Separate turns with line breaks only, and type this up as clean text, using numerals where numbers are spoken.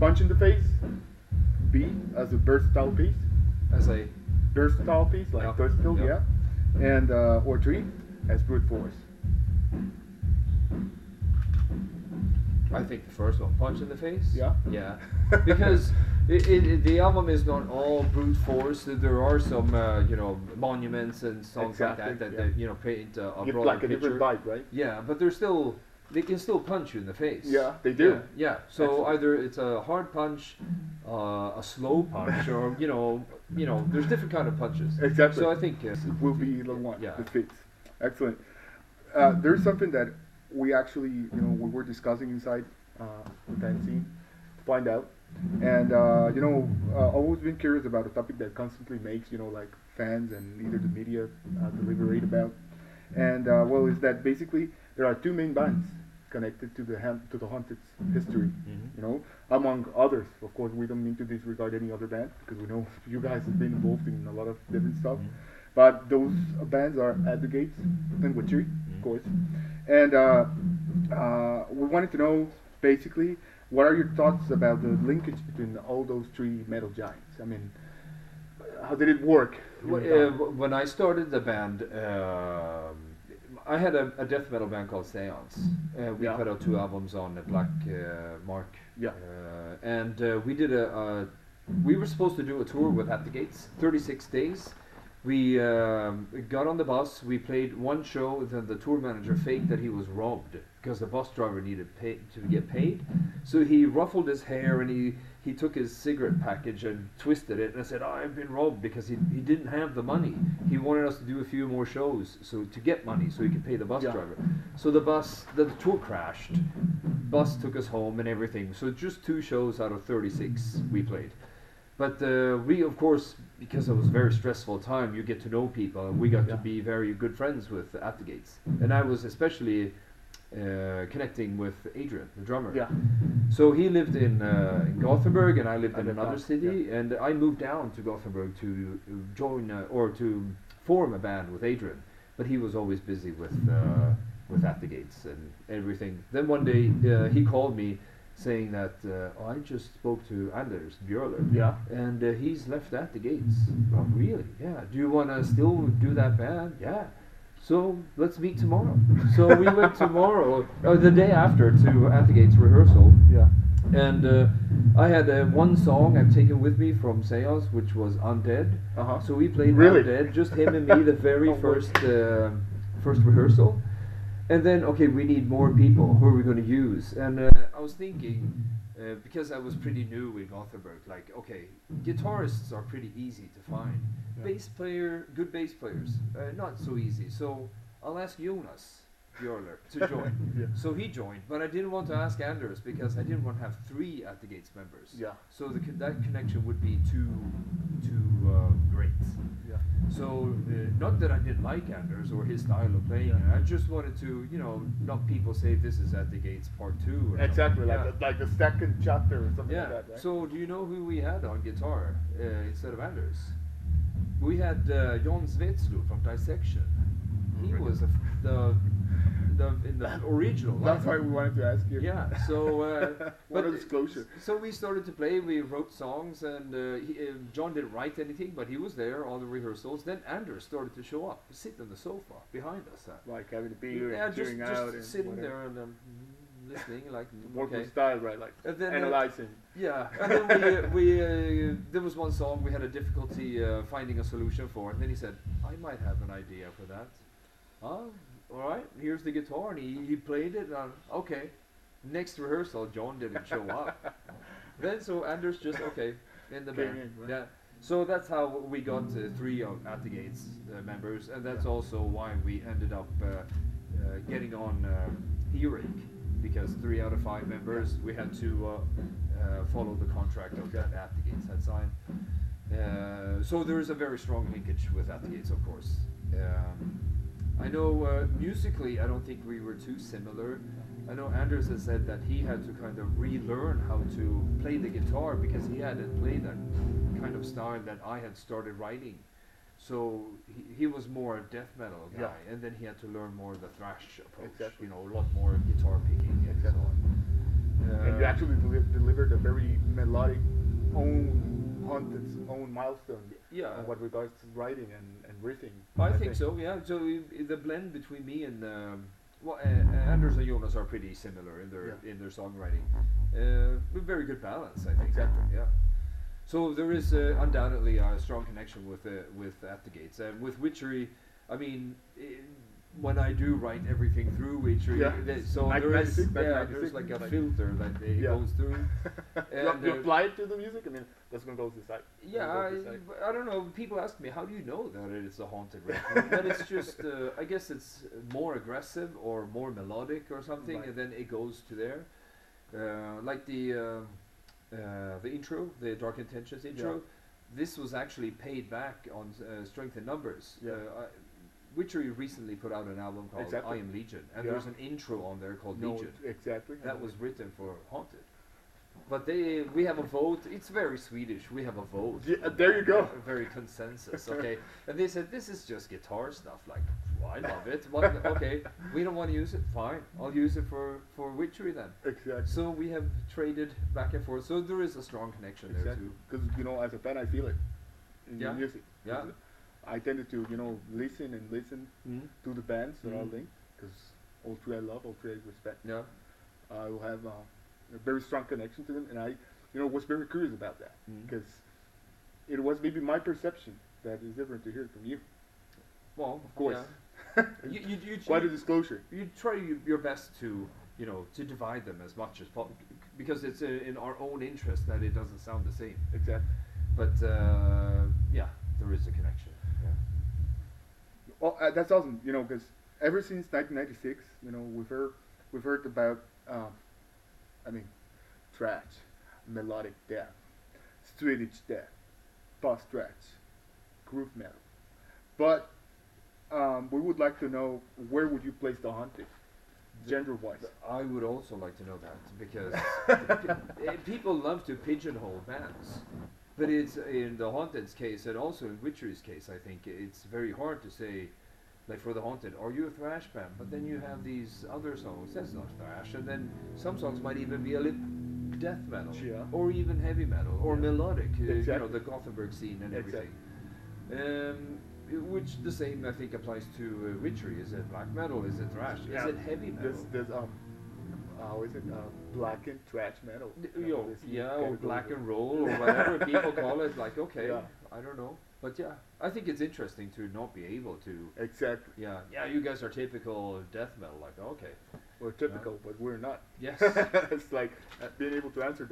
punch in the face. B as a versatile piece.
As a
Versatile piece, like
Yeah.
versatile,
Yeah.
yeah. And or 3 as brute force.
I think the first one, punch in the face.
Yeah.
Yeah, because the album is not all brute force. There are some monuments and songs
Exactly,
like that
yeah.
that paint a
Give
broader
like a
picture.
different bite, right?
Yeah, but they can still punch you in the face.
Yeah, they do.
Yeah. So
Excellent.
either it's a hard punch, a slow punch, or there's different kind of punches.
Exactly.
So I think
Will be the one
Yeah.
that fits. Excellent. There's something that we actually, we were discussing inside the band scene to find out. And, I've always been curious about a topic that constantly makes, like fans and either the media deliberate about. And, is that basically there are 2 main bands connected to the Haunted's history, among others. Of course, we don't mean to disregard any other band because we know you guys have been involved in a lot of different stuff. But those bands are At the Gates and Witchery, of course. And we wanted to know, basically, what are your thoughts about the linkage between all those 3 metal giants? I mean, how did it work?
When I started the band, I had a death metal band called Seance. We put out 2 albums on the Black Mark.
Yeah.
And we did we were supposed to do a tour with At the Gates, 36 days. We got on the bus, we played 1 show, then the tour manager faked that he was robbed because the bus driver needed to get paid. So he ruffled his hair and he took his cigarette package and twisted it, and I said, I've been robbed, because he didn't have the money. He wanted us to do a few more shows to get money so he could pay the bus driver. So the tour crashed, bus took us home and everything. So just 2 shows out of 36 we played. But we, of course, because it was a very stressful time, you get to know people, and we got to be very good friends with At the Gates. And I was especially connecting with Adrian, the drummer.
Yeah.
So he lived in Gothenburg, and I lived in another city,
yeah.
and I moved down to Gothenburg to join or to form a band with Adrian. But he was always busy with At the Gates and everything. Then one day he called me, saying that I just spoke to Anders Björler, and he's left At the Gates. Oh, really? Yeah. Do you want to still do that band? Yeah. So let's meet tomorrow. So we went tomorrow, the day after, to At the Gates rehearsal.
Yeah.
And I had 1 song I've taken with me from Seance, which was Undead. So we played Undead, just him and me, the very first rehearsal. And then, okay, we need more people. Who are we going to use? And I was thinking, because I was pretty new in Gothenburg, like, okay, guitarists are pretty easy to find. Good bass players, not so easy. So I'll ask Jonas Björler to join. So he joined, but I didn't want to ask Anders because I didn't want to have 3 At the Gates members. So that connection would be too great. So not that I didn't like Anders or his style of playing, I just wanted to, not people say this is At the Gates Part 2. Or
exactly,
something.
like the second chapter or something like that, right?
So do you know who we had on guitar instead of Anders? We had Jon Svetslu from Dissection. He was in the original.
That's why we wanted to ask you.
Yeah. So
what a disclosure.
So we started to play. We wrote songs, and John didn't write anything, but he was there on the rehearsals. Then Anders started to show up, sit on the sofa behind us,
like having a beer and chewing out,
just sitting
whatever.
there and listening, like
working style, right? Like
and then,
analyzing.
Yeah, and then we there was 1 song we had a difficulty finding a solution for, and then he said, I might have an idea for that. All right, here's the guitar, and he played it. Okay, next rehearsal, John didn't show up. Then so Anders just in the band.
Right?
Yeah. So that's how we got 3 of At the Gates members, and that's also why we ended up getting on Hearing, because 3 out of 5 members, we had to follow the contract of that At the Gates had signed. So there is a very strong linkage with At the Gates, of course. I know musically, I don't think we were too similar. I know Anders has said that he had to kind of relearn how to play the guitar because he hadn't played that kind of style that I had started writing. So he was more a death metal guy, and then he had to learn more the thrash approach. A lot more guitar picking and so on.
And you actually delivered a very melodic own Haunted's own milestone.
Yeah.
In what regards to writing and riffing.
I think so. Yeah. So the blend between me and Anders and Jonas are pretty similar in their songwriting. With very good balance, I think.
Exactly.
Yeah. So there is undoubtedly a strong connection with At the Gates. With Witchery, I mean, when I do write everything through Witchery, so there's like a filter that it goes through. And
you apply it to the music, and then that's gonna go to the side.
Yeah, I don't know. People ask me, how do you know that it's a haunted record? But it's just, I guess it's more aggressive or more melodic or something, and then it goes to there. Like the intro, the Dark Intentions intro, this was actually paid back on Strength in Numbers. Witchery recently put out an album called I Am Legion, and there's an intro on there called Legion.
Exactly.
That was written for Haunted. But we have a vote. It's very Swedish. We have a vote.
Yeah, there you go.
Very consensus. Okay, and they said this is just guitar stuff. Like, well, I love it. Okay, we don't want to use it. Fine, I'll use it for Witchery then.
Exactly.
So we have traded back and forth. So there is a strong connection there too.
Because as a fan, I feel it in the music.
Yeah.
I tended to listen to the bands that are linked, because all three I love, all three I respect.
Yeah.
I will have a very strong connection to them, and I was very curious about that, because it was maybe my perception that is different to hear from you.
Well,
of course.
Yeah. you
quite a disclosure.
You try your best to to divide them as much as possible, because it's in our own interest that it doesn't sound the same.
Exactly.
But there is a connection. Yeah.
Well, that's awesome. Because ever since 1996, we've heard about, thrash, melodic death, Swedish death, post-thrash, groove metal. But we would like to know, where would you place the Haunted, genre-wise?
I would also like to know that, because people love to pigeonhole bands. But it's in the Haunted's case, and also in Witchery's case, I think it's very hard to say, like for the Haunted, are you a thrash band? But then you have these other songs, that's not thrash, and then some songs might even be a little death metal, or even heavy metal, or melodic, the Gothenburg scene and everything. Which the same, I think, applies to Witchery. Is it black metal? Is it thrash? Is it heavy metal?
There's how is it? Black and thrash metal.
Or black and roll, or whatever people call it. Like, okay, I don't know. But yeah, I think it's interesting to not be able to.
Exactly.
Yeah, you guys are typical death metal. Like, okay.
We're typical, but we're not.
Yes.
It's like being able to answer that.